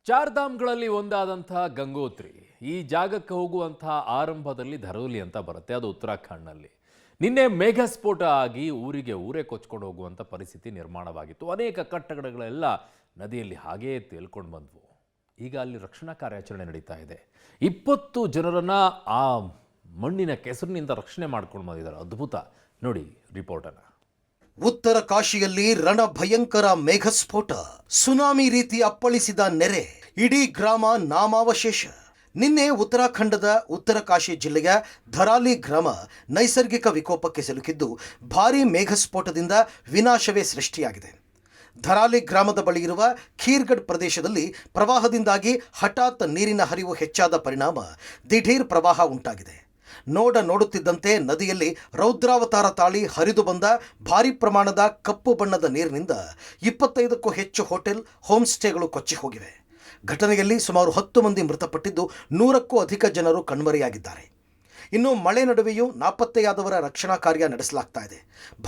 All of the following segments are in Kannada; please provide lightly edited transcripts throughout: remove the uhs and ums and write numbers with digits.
ಚಾರ್ಧಾಮ್ಗಳಲ್ಲಿ ಒಂದಾದಂತಹ ಗಂಗೋತ್ರಿ ಈ ಜಾಗಕ್ಕೆ ಹೋಗುವಂತಹ ಆರಂಭದಲ್ಲಿ ಧರೋಲಿ ಅಂತ ಬರುತ್ತೆ. ಅದು ಉತ್ತರಾಖಂಡ್ನಲ್ಲಿ. ನಿನ್ನೆ ಮೇಘಸ್ಫೋಟ ಆಗಿ ಊರೇ ಕೊಚ್ಕೊಂಡು ಹೋಗುವಂಥ ಪರಿಸ್ಥಿತಿ ನಿರ್ಮಾಣವಾಗಿತ್ತು. ಅನೇಕ ಕಟ್ಟಡಗಳೆಲ್ಲ ನದಿಯಲ್ಲಿ ಹಾಗೇ ತೇಲ್ಕೊಂಡು ಬಂದವು. ಈಗ ಅಲ್ಲಿ ರಕ್ಷಣಾ ಕಾರ್ಯಾಚರಣೆ ನಡೀತಾ ಇದೆ. 20 ಜನರನ್ನ ಆ ಮಣ್ಣಿನ ಕೆಸರಿನಿಂದ ರಕ್ಷಣೆ ಮಾಡ್ಕೊಂಡು ಬಂದಿದ್ದಾರೆ. ಅದ್ಭುತ ನೋಡಿ ರಿಪೋರ್ಟನ್ನು. ಉತ್ತರ ಕಾಶಿಯಲ್ಲಿ ರಣ ಭಯಂಕರ ಮೇಘಸ್ಫೋಟ, ಸುನಾಮಿ ರೀತಿ ಅಪ್ಪಳಿಸಿದ ನೆರೆ, ಇಡೀ ಗ್ರಾಮ ನಾಮಾವಶೇಷ. ನಿನ್ನೆ ಉತ್ತರಾಖಂಡದ ಉತ್ತರ ಕಾಶಿ ಜಿಲ್ಲೆಯ ಧರಾಲಿ ಗ್ರಾಮ ನೈಸರ್ಗಿಕ ವಿಕೋಪಕ್ಕೆ ಸಿಲುಕಿದ್ದು ಭಾರೀ ಮೇಘಸ್ಫೋಟದಿಂದ ವಿನಾಶವೇ ಸೃಷ್ಟಿಯಾಗಿದೆ. ಧರಾಲಿ ಗ್ರಾಮದ ಬಳಿ ಇರುವ ಖೀರ್ಗಢ್ ಪ್ರದೇಶದಲ್ಲಿ ಪ್ರವಾಹದಿಂದಾಗಿ ಹಠಾತ್ ನೀರಿನ ಹರಿವು ಹೆಚ್ಚಾದ ಪರಿಣಾಮ ದಿಢೀರ್ ಪ್ರವಾಹ ಉಂಟಾಗಿದೆ. ನೋಡುತ್ತಿದ್ದಂತೆ ನದಿಯಲ್ಲಿ ರೌದ್ರಾವತಾರ ತಾಳಿ ಹರಿದು ಬಂದ ಭಾರಿ ಪ್ರಮಾಣದ ಕಪ್ಪು ಬಣ್ಣದ ನೀರಿನಿಂದ 25ಕ್ಕೂ ಹೆಚ್ಚು ಹೋಟೆಲ್, ಹೋಮ್ ಸ್ಟೇಗಳು ಕೊಚ್ಚಿ ಹೋಗಿವೆ. ಘಟನೆಯಲ್ಲಿ ಸುಮಾರು 10 ಮಂದಿ ಮೃತಪಟ್ಟಿದ್ದು 100ಕ್ಕೂ ಅಧಿಕ ಜನರು ಕಣ್ಮರೆಯಾಗಿದ್ದಾರೆ. ಇನ್ನು ಮಳೆ ನಡುವೆಯೂ ನಾಪತ್ತೆಯಾದವರ ರಕ್ಷಣಾ ಕಾರ್ಯ ನಡೆಸಲಾಗ್ತಾ ಇದೆ.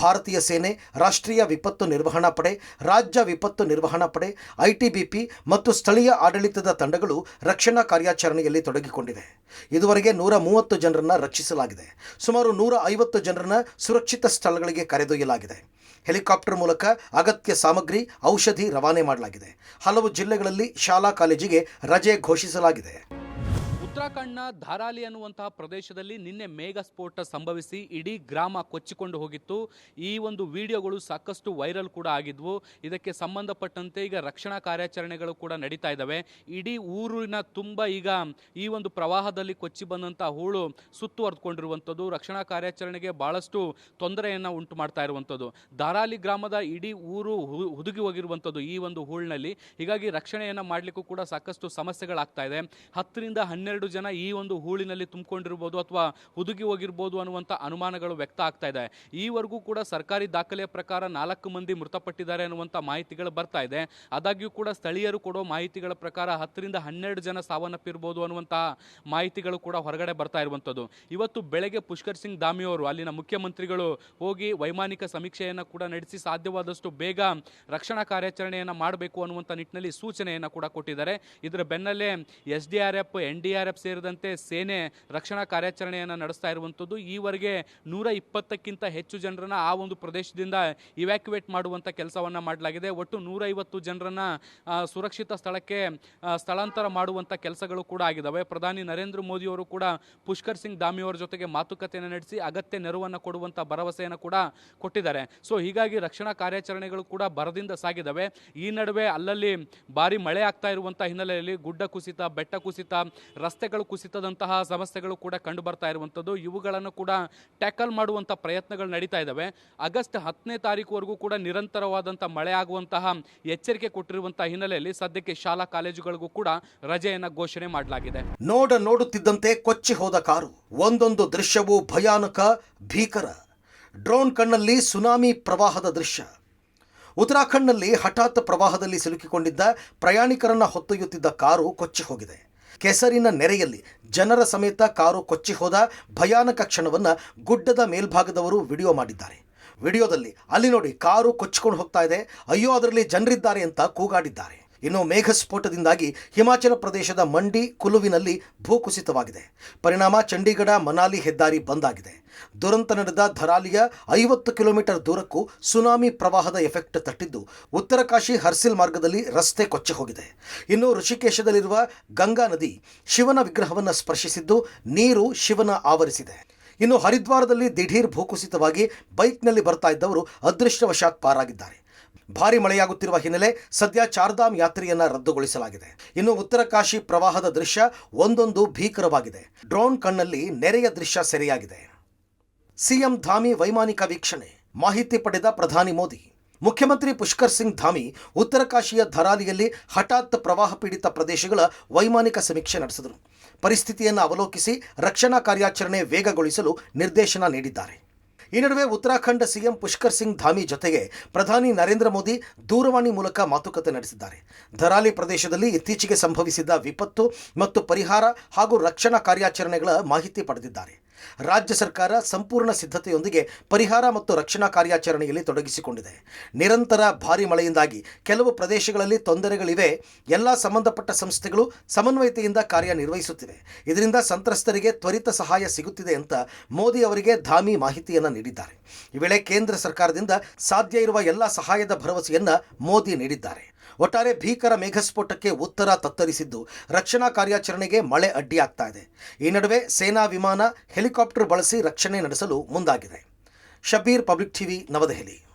ಭಾರತೀಯ ಸೇನೆ, ರಾಷ್ಟ್ರೀಯ ವಿಪತ್ತು ನಿರ್ವಹಣಾ ಪಡೆ, ರಾಜ್ಯ ವಿಪತ್ತು ನಿರ್ವಹಣಾ ಪಡೆ, ಐಟಿಬಿಪಿ ಮತ್ತು ಸ್ಥಳೀಯ ಆಡಳಿತದ ತಂಡಗಳು ರಕ್ಷಣಾ ಕಾರ್ಯಾಚರಣೆಯಲ್ಲಿ ತೊಡಗಿಕೊಂಡಿವೆ. ಇದುವರೆಗೆ 130 ಜನರನ್ನು ರಕ್ಷಿಸಲಾಗಿದೆ. ಸುಮಾರು 150 ಜನರನ್ನು ಸುರಕ್ಷಿತ ಸ್ಥಳಗಳಿಗೆ ಕರೆದೊಯ್ಯಲಾಗಿದೆ. ಹೆಲಿಕಾಪ್ಟರ್ ಮೂಲಕ ಅಗತ್ಯ ಸಾಮಗ್ರಿ, ಔಷಧಿ ರವಾನೆ ಮಾಡಲಾಗಿದೆ. ಹಲವು ಜಿಲ್ಲೆಗಳಲ್ಲಿ ಶಾಲಾ ಕಾಲೇಜಿಗೆ ರಜೆ ಘೋಷಿಸಲಾಗಿದೆ. ಉತ್ತರಾಖಂಡ್ನ ಧಾರಾಲಿ ಅನ್ನುವಂತಹ ಪ್ರದೇಶದಲ್ಲಿ ನಿನ್ನೆ ಮೇಘಸ್ಫೋಟ ಸಂಭವಿಸಿ ಇಡೀ ಗ್ರಾಮ ಕೊಚ್ಚಿಕೊಂಡು ಹೋಗಿತ್ತು. ಈ ಒಂದು ವಿಡಿಯೋಗಳು ಸಾಕಷ್ಟು ವೈರಲ್ ಕೂಡ ಆಗಿದ್ವು. ಇದಕ್ಕೆ ಸಂಬಂಧಪಟ್ಟಂತೆ ಈಗ ರಕ್ಷಣಾ ಕಾರ್ಯಾಚರಣೆಗಳು ಕೂಡ ನಡೀತಾ ಇದ್ದಾವೆ. ಇಡೀ ಊರಿನ ತುಂಬ ಈಗ ಈ ಒಂದು ಪ್ರವಾಹದಲ್ಲಿ ಕೊಚ್ಚಿ ಬಂದಂಥ ಹೂಳು ಸುತ್ತುವರೆದುಕೊಂಡಿರುವಂಥದ್ದು ರಕ್ಷಣಾ ಕಾರ್ಯಾಚರಣೆಗೆ ಭಾಳಷ್ಟು ತೊಂದರೆಯನ್ನು ಉಂಟು ಮಾಡ್ತಾ ಇರುವಂಥದ್ದು. ಧಾರಾಲಿ ಗ್ರಾಮದ ಇಡೀ ಊರು ಹುದುಗಿ ಹೋಗಿರುವಂಥದ್ದು ಈ ಒಂದು ಹೂಳಿನಲ್ಲಿ. ಹೀಗಾಗಿ ರಕ್ಷಣೆಯನ್ನು ಮಾಡಲಿಕ್ಕೂ ಕೂಡ ಸಾಕಷ್ಟು ಸಮಸ್ಯೆಗಳಾಗ್ತಾ ಇದೆ. 10 ರಿಂದ 12 ಜನ ಈ ಒಂದು ಹೂಳಿನಲ್ಲಿ ತುಂಬಿಕೊಂಡಿರ್ಬೋದು ಅಥವಾ ಹುದುಗಿ ಹೋಗಿರ್ಬೋದು ಅನ್ನುವಂಥ ಅನುಮಾನಗಳು ವ್ಯಕ್ತ ಆಗ್ತಾ ಇದೆ. ಈವರೆಗೂ ಕೂಡ ಸರ್ಕಾರಿ ದಾಖಲೆಯ ಪ್ರಕಾರ 4 ಮಂದಿ ಮೃತಪಟ್ಟಿದ್ದಾರೆ ಅನ್ನುವಂಥ ಮಾಹಿತಿಗಳು ಬರ್ತಾ ಇದೆ. ಆದಾಗ್ಯೂ ಕೂಡ ಸ್ಥಳೀಯರು ಕೊಡೋ ಮಾಹಿತಿಗಳ ಪ್ರಕಾರ 10 ರಿಂದ 12 ಜನ ಸಾವನ್ನಪ್ಪಿರ್ಬೋದು ಅನ್ನುವಂತಹ ಮಾಹಿತಿಗಳು ಕೂಡ ಹೊರಗಡೆ ಬರ್ತಾ ಇರುವಂಥದ್ದು. ಇವತ್ತು ಬೆಳಗ್ಗೆ ಪುಷ್ಕರ್ ಸಿಂಗ್ ಧಾಮಿ ಅವರು ಅಲ್ಲಿನ ಮುಖ್ಯಮಂತ್ರಿಗಳು ಹೋಗಿ ವೈಮಾನಿಕ ಸಮೀಕ್ಷೆಯನ್ನು ಕೂಡ ನಡೆಸಿ ಸಾಧ್ಯವಾದಷ್ಟು ಬೇಗ ರಕ್ಷಣಾ ಕಾರ್ಯಾಚರಣೆಯನ್ನು ಮಾಡಬೇಕು ಅನ್ನುವಂಥ ನಿಟ್ಟಿನಲ್ಲಿ ಸೂಚನೆಯನ್ನು ಕೂಡ ಕೊಟ್ಟಿದ್ದಾರೆ. ಇದರ ಬೆನ್ನಲ್ಲೇ SDRF, NDRF ಸೇರಿದಂತೆ ಸೇನೆ ರಕ್ಷಣಾ ಕಾರ್ಯಾಚರಣೆಯನ್ನು ನಡೆಸ್ತಾ ಇರುವಂಥದ್ದು. ಈವರೆಗೆ 120ಕ್ಕಿಂತ ಹೆಚ್ಚು ಜನರನ್ನ ಆ ಒಂದು ಪ್ರದೇಶದಿಂದ ಇವ್ಯಾಕ್ಯುವೇಟ್ ಮಾಡುವಂಥ ಕೆಲಸವನ್ನು ಮಾಡಲಾಗಿದೆ. ಒಟ್ಟು 150 ಜನರನ್ನ ಸುರಕ್ಷಿತ ಸ್ಥಳಕ್ಕೆ ಸ್ಥಳಾಂತರ ಮಾಡುವಂಥ ಕೆಲಸಗಳು ಕೂಡ ಆಗಿದ್ದಾವೆ. ಪ್ರಧಾನಿ ನರೇಂದ್ರ ಮೋದಿ ಅವರು ಕೂಡ ಪುಷ್ಕರ್ ಸಿಂಗ್ ಧಾಮಿ ಅವರ ಜೊತೆಗೆ ಮಾತುಕತೆಯನ್ನು ನಡೆಸಿ ಅಗತ್ಯ ನೆರವನ್ನು ಕೊಡುವಂಥ ಭರವಸೆಯನ್ನು ಕೂಡ ಕೊಟ್ಟಿದ್ದಾರೆ. ಸೊ ಹೀಗಾಗಿ ರಕ್ಷಣಾ ಕಾರ್ಯಾಚರಣೆಗಳು ಕೂಡ ಭರದಿಂದ ಸಾಗಿದ್ದಾವೆ. ಈ ನಡುವೆ ಅಲ್ಲಲ್ಲಿ ಭಾರಿ ಮಳೆ ಆಗ್ತಾ ಇರುವಂಥ ಹಿನ್ನೆಲೆಯಲ್ಲಿ ಗುಡ್ಡ ಕುಸಿತ, ಬೆಟ್ಟ ಕುಸಿತ, ರಸ್ತೆಗಳು ಕುಸಿತದಂತಹ ಸಮಸ್ಯೆಗಳು ಕೂಡ ಕಂಡು ಬರ್ತಾ ಇರುವಂಥದ್ದು. ಇವುಗಳನ್ನು ಕೂಡ ಟ್ಯಾಕಲ್ ಮಾಡುವಂಥ ಪ್ರಯತ್ನಗಳು ನಡೀತಾ ಇದ್ದಾವೆ. ಆಗಸ್ಟ್ 10ನೇ ತಾರೀಕುವರೆಗೂ ಕೂಡ ನಿರಂತರವಾದಂಥ ಮಳೆ ಆಗುವಂತಹ ಎಚ್ಚರಿಕೆ ಕೊಟ್ಟಿರುವಂತಹ ಹಿನ್ನೆಲೆಯಲ್ಲಿ ಸದ್ಯಕ್ಕೆ ಶಾಲಾ ಕಾಲೇಜುಗಳಿಗೂ ಕೂಡ ರಜೆಯನ್ನು ಘೋಷಣೆ ಮಾಡಲಾಗಿದೆ. ನೋಡುತ್ತಿದ್ದಂತೆ ಕೊಚ್ಚಿ ಹೋದ ಕಾರು, ಒಂದೊಂದು ದೃಶ್ಯವೂ ಭಯಾನಕ, ಭೀಕರ. ಡ್ರೋನ್ ಕಣ್ಣಲ್ಲಿ ಸುನಾಮಿ ಪ್ರವಾಹದ ದೃಶ್ಯ. ಉತ್ತರಾಖಂಡ್ನಲ್ಲಿ ಹಠಾತ್ ಪ್ರವಾಹದಲ್ಲಿ ಸಿಲುಕಿಕೊಂಡಿದ್ದ ಪ್ರಯಾಣಿಕರನ್ನ ಹೊತ್ತೊಯ್ಯುತ್ತಿದ್ದ ಕಾರು ಕೊಚ್ಚಿ ಹೋಗಿದೆ. ಕೆಸರಿನ ನೆರೆಯಲ್ಲಿ ಜನರ ಸಮೇತ ಕಾರು ಕೊಚ್ಚಿ ಹೋದ ಭಯಾನಕ ಕ್ಷಣವನ್ನು ಗುಡ್ಡದ ಮೇಲ್ಭಾಗದವರು ವಿಡಿಯೋ ಮಾಡಿದ್ದಾರೆ. ವಿಡಿಯೋದಲ್ಲಿ ಅಲ್ಲಿ ನೋಡಿ, ಕಾರು ಕೊಚ್ಚಿಕೊಂಡು ಹೋಗ್ತಾ ಇದೆ, ಅಯ್ಯೋ ಅದರಲ್ಲಿ ಜನರಿದ್ದಾರೆ ಅಂತ ಕೂಗಾಡಿದ್ದಾರೆ. ಇನ್ನು ಮೇಘಸ್ಫೋಟದಿಂದಾಗಿ ಹಿಮಾಚಲ ಪ್ರದೇಶದ ಮಂಡಿ, ಕುಲುವಿನಲ್ಲಿ ಭೂಕುಸಿತವಾಗಿದೆ. ಪರಿಣಾಮ ಚಂಡೀಗಢ ಮನಾಲಿ ಹೆದ್ದಾರಿ ಬಂದ್ ಆಗಿದೆ. ದುರಂತ ನಡೆದ ಧರಾಲಿಯ 50 ಕಿಲೋಮೀಟರ್ ದೂರಕ್ಕೂ ಸುನಾಮಿ ಪ್ರವಾಹದ ಎಫೆಕ್ಟ್ ತಟ್ಟಿದ್ದು ಉತ್ತರ ಕಾಶಿ ಹರ್ಸಿಲ್ ಮಾರ್ಗದಲ್ಲಿ ರಸ್ತೆ ಕೊಚ್ಚಿ ಹೋಗಿದೆ. ಇನ್ನು ಋಷಿಕೇಶದಲ್ಲಿರುವ ಗಂಗಾ ನದಿ ಶಿವನ ವಿಗ್ರಹವನ್ನು ಸ್ಪರ್ಶಿಸಿದ್ದು ನೀರು ಶಿವನ ಆವರಿಸಿದೆ. ಇನ್ನು ಹರಿದ್ವಾರದಲ್ಲಿ ದಿಢೀರ್ ಭೂಕುಸಿತವಾಗಿ ಬೈಕ್ನಲ್ಲಿ ಬರ್ತಾ ಇದ್ದವರು ಅದೃಷ್ಟವಶಾತ್ ಪಾರಾಗಿದ್ದಾರೆ. ಭಾರಿ ಮಳೆಯಾಗುತ್ತಿರುವ ಹಿನ್ನೆಲೆ ಸದ್ಯ ಚಾರ್ಧಾಮ್ ಯಾತ್ರೆಯನ್ನ ರದ್ದುಗೊಳಿಸಲಾಗಿದೆ. ಇನ್ನು ಉತ್ತರ ಕಾಶಿ ಪ್ರವಾಹದ ದೃಶ್ಯ ಒಂದೊಂದು ಭೀಕರವಾಗಿದೆ. ಡ್ರೋನ್ ಕಣ್ಣಲ್ಲಿ ನೆರೆಯ ದೃಶ್ಯ ಸೆರೆಯಾಗಿದೆ. ಸಿಎಂ ಧಾಮಿ ವೈಮಾನಿಕ ವೀಕ್ಷಣೆ, ಮಾಹಿತಿ ಪಡೆದ ಪ್ರಧಾನಿ ಮೋದಿ. ಮುಖ್ಯಮಂತ್ರಿ ಪುಷ್ಕರ್ ಸಿಂಗ್ ಧಾಮಿ ಉತ್ತರ ಕಾಶಿಯ ಧರಾಲಿಯಲ್ಲಿ ಹಠಾತ್ ಪ್ರವಾಹ ಪೀಡಿತ ಪ್ರದೇಶಗಳ ವೈಮಾನಿಕ ಸಮೀಕ್ಷೆ ನಡೆಸಿದರು. ಪರಿಸ್ಥಿತಿಯನ್ನು ಅವಲೋಕಿಸಿ ರಕ್ಷಣಾ ಕಾರ್ಯಾಚರಣೆ ವೇಗಗೊಳಿಸಲು ನಿರ್ದೇಶನ ನೀಡಿದ್ದಾರೆ. ಈ ನಡುವೆ ಉತ್ತರಾಖಂಡ ಸಿಎಂ ಪುಷ್ಕರ್ ಸಿಂಗ್ ಧಾಮಿ ಜೊತೆಗೆ ಪ್ರಧಾನಿ ನರೇಂದ್ರ ಮೋದಿ ದೂರವಾಣಿ ಮೂಲಕ ಮಾತುಕತೆ ನಡೆಸಿದ್ದಾರೆ. ಧರಾಲಿ ಪ್ರದೇಶದಲ್ಲಿ ಇತ್ತೀಚೆಗೆ ಸಂಭವಿಸಿದ ವಿಪತ್ತು ಮತ್ತು ಪರಿಹಾರ ಹಾಗೂ ರಕ್ಷಣಾ ಕಾರ್ಯಾಚರಣೆಗಳ ಮಾಹಿತಿ ಪಡೆದಿದ್ದಾರೆ. ರಾಜ್ಯ ಸರ್ಕಾರ ಸಂಪೂರ್ಣ ಸಿದ್ಧತೆಯೊಂದಿಗೆ ಪರಿಹಾರ ಮತ್ತು ರಕ್ಷಣಾ ಕಾರ್ಯಾಚರಣೆಯಲ್ಲಿ ತೊಡಗಿಸಿಕೊಂಡಿದೆ. ನಿರಂತರ ಭಾರೀ ಮಳೆಯಿಂದಾಗಿ ಕೆಲವು ಪ್ರದೇಶಗಳಲ್ಲಿ ತೊಂದರೆಗಳಿವೆ. ಎಲ್ಲ ಸಂಬಂಧಪಟ್ಟ ಸಂಸ್ಥೆಗಳು ಸಮನ್ವಯತೆಯಿಂದ ಕಾರ್ಯನಿರ್ವಹಿಸುತ್ತಿವೆ. ಇದರಿಂದ ಸಂತ್ರಸ್ತರಿಗೆ ತ್ವರಿತ ಸಹಾಯ ಸಿಗುತ್ತಿದೆ ಅಂತ ಮೋದಿ ಅವರಿಗೆ ಧಾಮಿ ಮಾಹಿತಿಯನ್ನು ನೀಡಿದ್ದಾರೆ. ಈ ವೇಳೆ ಕೇಂದ್ರ ಸರ್ಕಾರದಿಂದ ಸಾಧ್ಯ ಇರುವ ಎಲ್ಲ ಸಹಾಯದ ಭರವಸೆಯನ್ನು ಮೋದಿ ನೀಡಿದ್ದಾರೆ. ಒಟ್ಟಾರೆ ಭೀಕರ ಮೇಘಸ್ಫೋಟಕ್ಕೆ ಉತ್ತರ ತತ್ತರಿಸಿದ್ದು ರಕ್ಷಣಾ ಕಾರ್ಯಾಚರಣೆಗೆ ಮಳೆ ಅಡ್ಡಿಯಾಗ್ತಾ ಇದೆ. ಈ ನಡುವೆ ಸೇನಾ ವಿಮಾನ, ಹೆಲಿಕಾಪ್ಟರ್ ಬಳಸಿ ರಕ್ಷಣೆ ನಡೆಸಲು ಮುಂದಾಗಿದೆ. ಶಬೀರ್, ಪಬ್ಲಿಕ್ ಟಿವಿ, ನವದೆಹಲಿ.